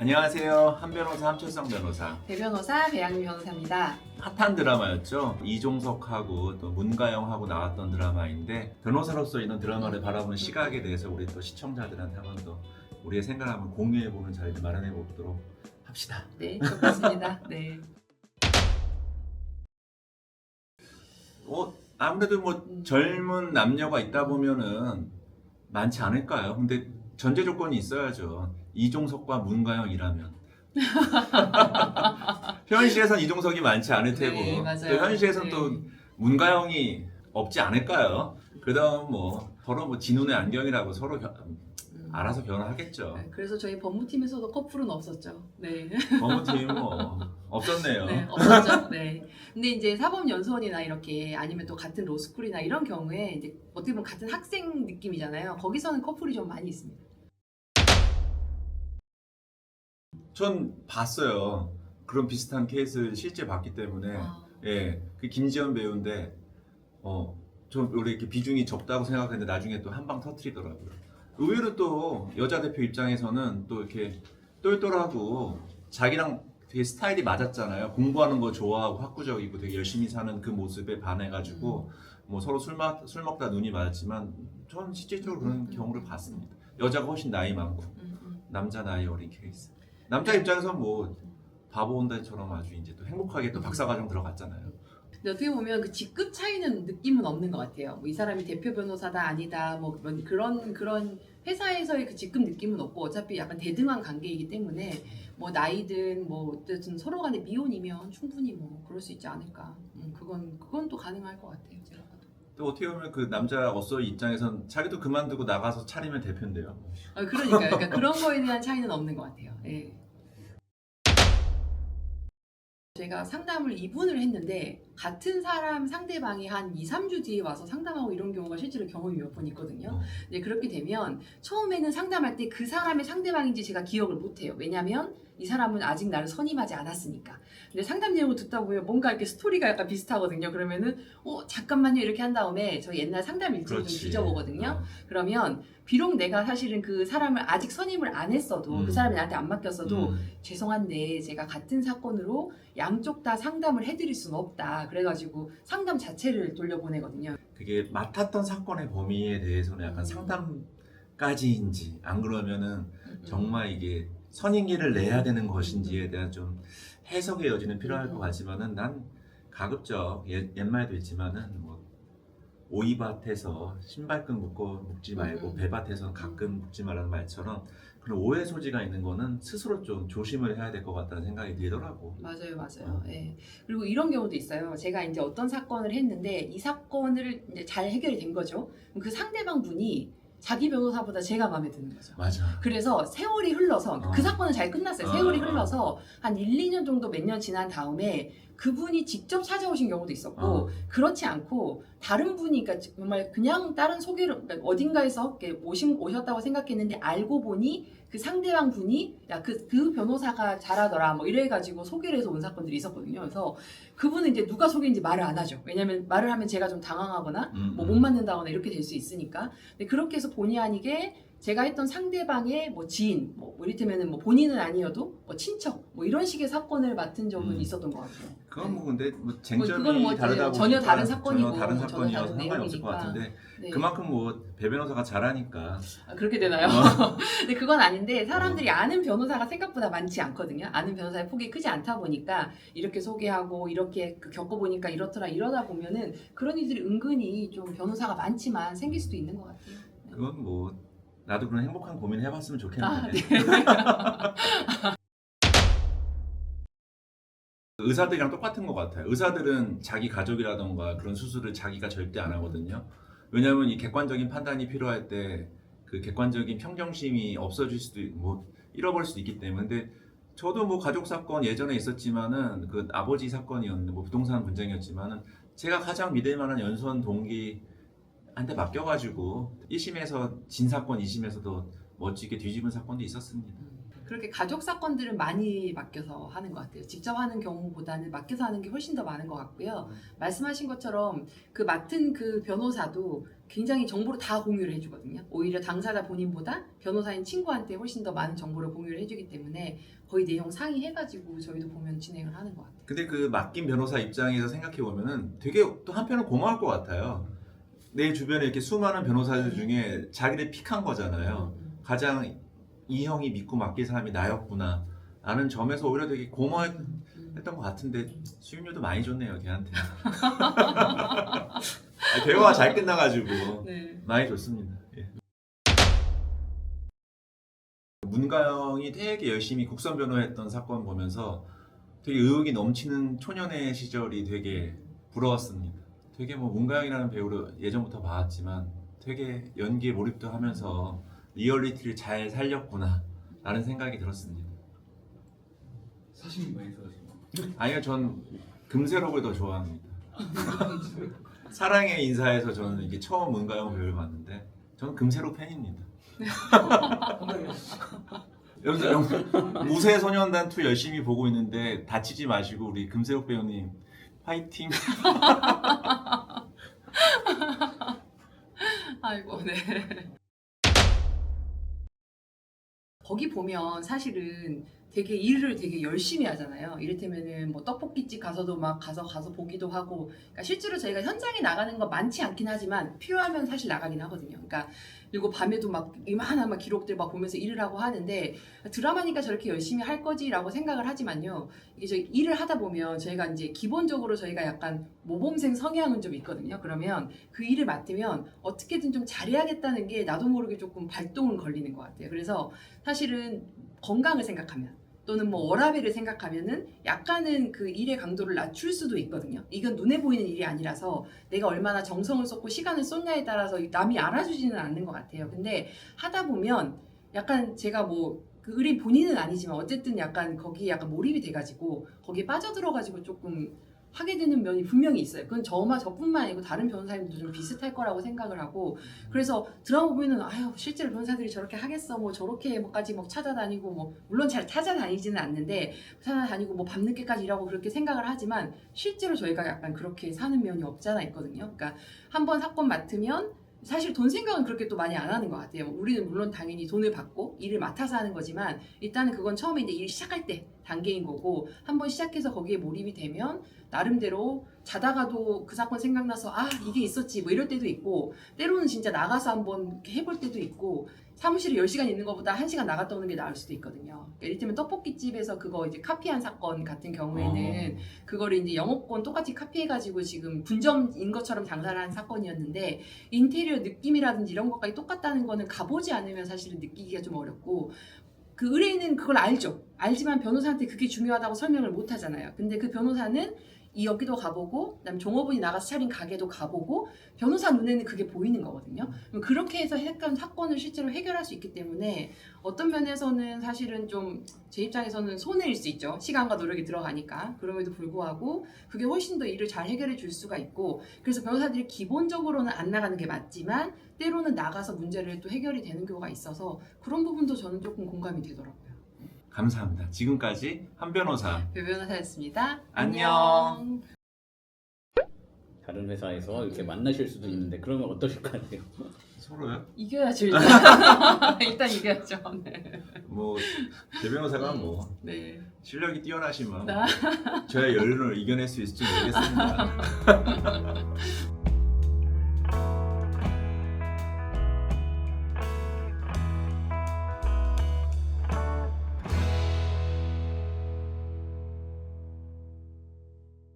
안녕하세요. 한 변호사 함철성 변호사. 대변호사 배양미 변호사입니다. 핫한 드라마였죠. 이종석하고 또 문가영하고 나왔던 드라마인데 변호사로서 이런 드라마를 바라보는 시각에 대해서 우리 또 시청자들한테 한번 더 우리의 생각을 한번 공유해보는 자리를 마련해 보도록 합시다. 네, 좋습니다. 네. 아무래도 뭐 젊은 남녀가 있다 보면은 많지 않을까요? 근데 전제 조건이 있어야죠. 이종석과 문가영이라면. 현실에선 이종석이 많지 않을 테고 네, 맞아요. 또 현실에선 네. 또 문가영이 없지 않을까요? 그다음 뭐 서로 뭐 진운의 안경이라고 서로 알아서 결혼하겠죠. 네, 그래서 저희 법무팀에서도 커플은 없었죠. 네. 법무팀 뭐 없었네요. 네, 없었죠. 네. 근데 이제 사법연수원이나 이렇게 아니면 또 같은 로스쿨이나 이런 경우에 이제 어떻게 보면 같은 학생 느낌이잖아요. 거기서는 커플이 좀 많이 있습니다. 전 봤어요. 그런 비슷한 케이스를 실제 봤기 때문에 예, 그 김지연 배우인데 좀 원래 이렇게 비중이 적다고 생각했는데 나중에 또 한 방 터트리더라고요. 의외로 또 여자 대표 입장에서는 또 이렇게 똘똘하고 자기랑 되게 스타일이 맞았잖아요. 공부하는 거 좋아하고 학구적이고 되게 열심히 사는 그 모습에 반해가지고 뭐 서로 술 먹다 눈이 맞았지만 전 실질적으로 그런 경우를 봤습니다. 여자가 훨씬 나이 많고 남자 나이 어린 케이스. 남자 입장에서는 뭐 바보 온다처럼 아주 이제 또 행복하게 또 박사과정 들어갔잖아요. 근데 어떻게 보면 그 직급 차이는 느낌은 없는 것 같아요. 뭐 이 사람이 대표 변호사다 아니다 뭐 그런 회사에서의 그 직급 느낌은 없고 어차피 약간 대등한 관계이기 때문에 뭐 나이든 뭐 어쨌든 서로 간에 미혼이면 충분히 뭐 그럴 수 있지 않을까. 그건 또 가능할 것 같아요. 제가 봐도. 또 어떻게 보면 그 남자 어서 입장에선 자기도 그만두고 나가서 차리면 대표인데요. 그러니까 그런 거에 대한 차이는 없는 것 같아요. 예. 제가 상담을 2분을 했는데 같은 사람 상대방이 한 2, 3주 뒤에 와서 상담하고 이런 경우가 실제로 경험이 몇 번 있거든요. 근데 그렇게 되면 처음에는 상담할 때 그 사람의 상대방인지 제가 기억을 못해요. 왜냐면 이 사람은 아직 나를 선임하지 않았으니까. 근데 상담 내용을 듣다 보면 뭔가 이렇게 스토리가 약간 비슷하거든요. 그러면은 잠깐만요 이렇게 한 다음에 저 옛날 상담 일지를 좀 뒤져보거든요. 그러면 비록 내가 사실은 그 사람을 아직 선임을 안 했어도 그 사람이 나한테 안 맡겼어도 죄송한데 제가 같은 사건으로 양쪽 다 상담을 해드릴 수는 없다. 그래가지고 상담 자체를 돌려보내거든요. 그게 맡았던 사건의 범위에 대해서는 약간 상담까지인지 안 그러면은 정말 이게 선임기를 내야 되는 것인지에 대한 좀 해석의 여지는 필요할 것 같지만은 난 가급적 옛말에도 있지만은 뭐 오이밭에서 신발끈 묶지 말고 배밭에서는 가끔 묶지 말라는 말처럼 그런 오해 소지가 있는 거는 스스로 좀 조심을 해야 될 것 같다는 생각이 들더라고. 맞아요. 예. 그리고 이런 경우도 있어요. 제가 이제 어떤 사건을 했는데 이 사건을 이제 잘 해결이 된 거죠. 그럼 그 상대방 분이 자기 변호사보다 제가 마음에 드는 거죠. 맞아. 그래서 세월이 흘러서 그 사건은 잘 끝났어요. 세월이 흘러서 한 1, 2년 정도 몇 년 지난 다음에 그분이 직접 찾아오신 경우도 있었고 그렇지 않고 다른 분이 그러니까 정말 그냥 다른 소개로 그러니까 어딘가에서 오셨다고 생각했는데 알고 보니 그 상대방 분이 야 그 변호사가 잘하더라 뭐 이래가지고 소개를 해서 온 사건들이 있었거든요. 그래서 그분은 이제 누가 소개인지 말을 안 하죠. 왜냐면 말을 하면 제가 좀 당황하거나 뭐 못 맞는다거나 이렇게 될 수 있으니까. 근데 그렇게 해서 본의 아니게 제가 했던 상대방의 뭐 지인, 뭐 이를테면은 뭐 본인은 아니어도 뭐 친척, 뭐 이런 식의 사건을 맡은 적은 있었던 것 같아요. 그건 뭐 근데 뭐 쟁점이 그건 뭐 다르다 전혀 보니까 다른 사건이고 전혀 다른 전혀 사건이어서 다른 상관이 없을 것 내용이니까. 같은데 네. 그만큼 뭐 배 변호사가 잘하니까 그렇게 되나요? 근데 그건 아닌데 사람들이 아는 변호사가 생각보다 많지 않거든요. 아는 변호사의 폭이 크지 않다 보니까 이렇게 소개하고 이렇게 겪어보니까 이렇더라 이러다 보면은 그런 일들이 은근히 좀 변호사가 많지만 생길 수도 있는 것 같아요. 네. 그건 뭐 나도 그런 행복한 고민을 해봤으면 좋겠는데. 네. 의사들이랑 똑같은 것 같아요. 의사들은 자기 가족이라던가 그런 수술을 자기가 절대 안 하거든요. 왜냐하면 이 객관적인 판단이 필요할 때 그 객관적인 평정심이 없어질 수도 뭐 잃어버릴 수도 있기 때문에. 근데 저도 뭐 가족 사건 예전에 있었지만은 그 아버지 사건이었는데 뭐 부동산 분쟁이었지만은 제가 가장 믿을 만한 연수원 동기한테 맡겨가지고 1심에서 진 사건 2심에서도 멋지게 뒤집은 사건도 있었습니다. 그렇게 가족 사건들은 많이 맡겨서 하는 것 같아요. 직접 하는 경우보다는 맡겨서 하는 게 훨씬 더 많은 것 같고요. 말씀하신 것처럼 그 맡은 그 변호사도 굉장히 정보를 다 공유를 해주거든요. 오히려 당사자 본인보다 변호사인 친구한테 훨씬 더 많은 정보를 공유를 해주기 때문에 거의 내용 상의해가지고 저희도 보면 진행을 하는 것 같아요. 근데 그 맡긴 변호사 입장에서 생각해 보면은 되게 또 한편은 고마울 것 같아요. 내 주변에 이렇게 수많은 변호사들 중에 자기를 픽한 거잖아요. 가장 이 형이 믿고 맡길 사람이 나였구나 라는 점에서 오히려 되게 고마워했던 것 같은데 수임료도 많이 줬네요 걔한테. 아니, 대화가 잘 끝나가지고 네. 많이 줬습니다. 예. 문가영이 되게 열심히 국선 변호했던 사건 보면서 되게 의욕이 넘치는 초년의 시절이 되게 부러웠습니다. 되게 뭐 문가영이라는 배우를 예전부터 봐왔지만 되게 연기에 몰입도 하면서 리얼리티를 잘 살렸구나 라는 생각이 들었습니다. 사심이 많이 들어가시고. 아니요, 전 금세록을 더 좋아합니다. 사랑의 인사에서 저는 이게 처음 문가영 배우를 봤는데 저는 금세록 팬입니다. 여러분들 무쇠소년단 2 열심히 보고 있는데 다치지 마시고 우리 금세록 배우님 화이팅. 아이고, 네. 거기 보면 사실은 되게 일을 되게 열심히 하잖아요. 이를테면은 뭐 떡볶이집 가서도 막 가서 보기도 하고, 그러니까 실제로 저희가 현장에 나가는 거 많지 않긴 하지만 필요하면 사실 나가긴 하거든요. 그러니까 그리고 밤에도 막 이만한 막 기록들 막 보면서 일을 하고 하는데 드라마니까 저렇게 열심히 할 거지라고 생각을 하지만요. 이게 저희 일을 하다 보면 저희가 이제 기본적으로 저희가 약간 모범생 성향은 좀 있거든요. 그러면 그 일을 맡으면 어떻게든 좀 잘해야겠다는 게 나도 모르게 조금 발동은 걸리는 것 같아요. 그래서 사실은 건강을 생각하면 또는 뭐 워라밸을 생각하면은 약간은 그 일의 강도를 낮출 수도 있거든요. 이건 눈에 보이는 일이 아니라서 내가 얼마나 정성을 쏟고 시간을 쏟냐에 따라서 남이 알아주지는 않는 것 같아요. 근데 하다 보면 약간 제가 뭐 그 의뢰인 본인은 아니지만 어쨌든 약간 거기에 약간 몰입이 돼가지고 거기에 빠져들어가지고 조금 하게 되는 면이 분명히 있어요. 그건 저뿐만 아니고 다른 변호사님들도 좀 비슷할 거라고 생각을 하고, 그래서 드라마 보면은 아유 실제로 변호사들이 저렇게 하겠어 뭐 저렇게 뭐까지 뭐 찾아다니고 뭐 물론 잘 찾아다니지는 않는데 찾아다니고 뭐 밤늦게까지 일하고 그렇게 생각을 하지만 실제로 저희가 약간 그렇게 사는 면이 없잖아 있거든요. 그러니까 한번 사건 맡으면 사실 돈 생각은 그렇게 또 많이 안 하는 것 같아요. 우리는 물론 당연히 돈을 받고 일을 맡아서 하는 거지만 일단은 그건 처음에 이제 일 시작할 때 단계인 거고, 한번 시작해서 거기에 몰입이 되면 나름대로 자다가도 그 사건 생각나서 아 이게 있었지 뭐 이럴 때도 있고, 때로는 진짜 나가서 한번 이렇게 해볼 때도 있고, 사무실에 10시간 있는 것보다 1시간 나갔다 오는 게 나을 수도 있거든요. 그러니까 이를테면 떡볶이집에서 그거 이제 카피한 사건 같은 경우에는 그거를 이제 영업권 똑같이 카피해가지고 지금 분점인 것처럼 장사를 한 사건이었는데 인테리어 느낌이라든지 이런 것까지 똑같다는 거는 가보지 않으면 사실은 느끼기가 좀 어렵고, 그 의뢰인은 그걸 알죠. 알지만 변호사한테 그게 중요하다고 설명을 못 하잖아요. 근데 그 변호사는 이 여기도 가보고 그다음에 종업원이 나가서 차린 가게도 가보고 변호사 눈에는 그게 보이는 거거든요. 그렇게 해서 약간 사건을 실제로 해결할 수 있기 때문에 어떤 면에서는 사실은 좀 제 입장에서는 손해일 수 있죠. 시간과 노력이 들어가니까. 그럼에도 불구하고 그게 훨씬 더 일을 잘 해결해 줄 수가 있고, 그래서 변호사들이 기본적으로는 안 나가는 게 맞지만 때로는 나가서 문제를 또 해결이 되는 경우가 있어서 그런 부분도 저는 조금 공감이 되더라고요. 감사합니다. 지금까지 한 변호사 배 변호사였습니다. 안녕. 다른 회사에서 이렇게 만나실 수도 있는데 그러면 어떠실 것 같아요? 서로요? 이겨야죠 일단. 일단 이겨야죠. 네. 뭐 대변호사가 뭐 네. 실력이 뛰어나시면 나. 저의 연륜을 이겨낼 수 있을지 모르겠습니다.